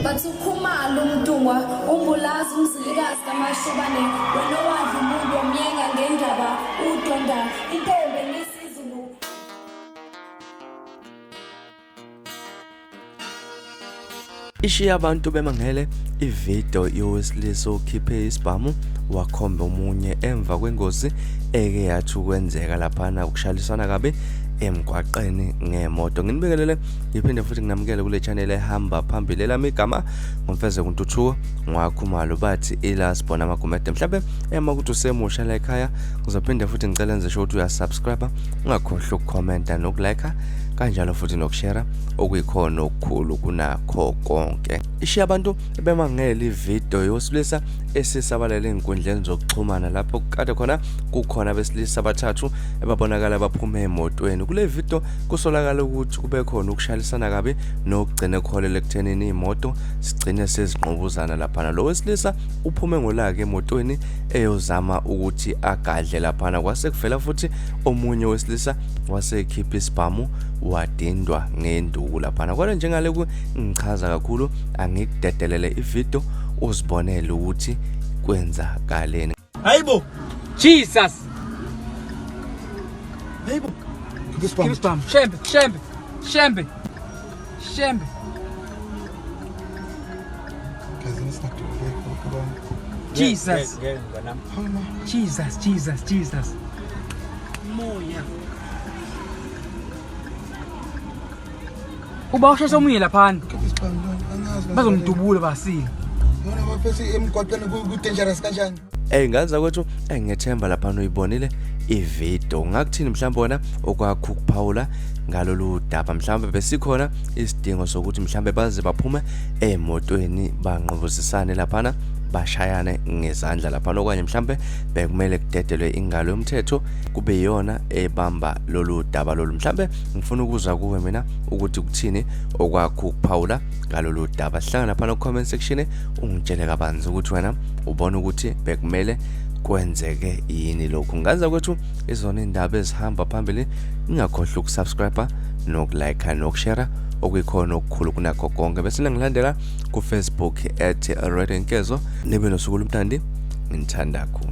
bathukhumala umntungwa umbulazi umzilikazi kamashobane wena wadla umuntu wamyenga ngendaba udonda intombi ngesizulu. Ishiya abantu bemangele iVido yoWesilisa okhiphe isbhamu wakhomba omunye emva kwengozi eke yathi kwenzeka laphana ukushalisana kabi emgaqeni ngemoto. Nginibingelele ngiphinde futhi nginamukele kule channel ehamba phambili lami igama ngomfeze kuntuthuko ngwakhumalo bathi ilasbona amagumede mhlawumbe emakuthi usemusha la ekhaya ngizophinde futhi ngicela nje ukuthi uyasubscribe ungakhohlwa ukucomment nokulike kanjalo futhi nokushare okuyikhono okukhulu kunakho konke. Ishiya abantu bemangele iVido yoWesilisa esisabalele inkundleni zokuxhumana lapho kade khona kukhona besilisa abathathu ebabonakala baphume emotweni. Kule video kusolakala ukuthi kube khona ukushalisana kabi nokugcina ekholele ekuthenini imoto sigcine sezinqubuzana laphana. Lo wesilisa uphume ngolaka emotweni eyozama ukuthi agadle laphana kwase kuvela futhi omunye wesilisa wasekhipha isbhamu wadindwa ngenduku laphana. Kodwa njengale ngichaza kakhulu angikudedelele iVido uzibonele ukuthi kwenzakaleni. Hayibo Jesus. hayibo Isbhamu. Shembe. Jesus. Jesus. Moya. Uba usheshe omunye laphana. Bazomdubula basile. Yona bafesi emgaqeni ku dangerous kanjani? Ngaza kwethu engethemba laphana uyibonile iVido. Ngakuthini mhlawumbe wona okwakho ukuphawula ngalolu daba mhlawumbe besikhona isidingo sokuthi mhlawumbe baze baphume emotweni banqobuzisane laphana bashayane ngezandla laphana okanye mhlawumbe bekumele kudedelwe ingalo yomthetho kube yona ebamba lolu daba lolu. Mhlawumbe ngifuna ukuzwa kuwe mina ukuthi kuthini okwakho ukuphawula ngalolu daba. Sihlangana laphana ku comment section ungitshele kabanzi ukuthi wena ubona ukuthi bekumele kwenzeke yini lokhu. Ngaza kwethu izona indaba ezihamba phambili ngingakhohlwa ukusubscribe nokulike nokushare okuyikhono okukhulu kunakho konke. Bese ngilandela ku Facebook @radionkezo. Nibe nosuku lumtandi ngithanda kakhulu.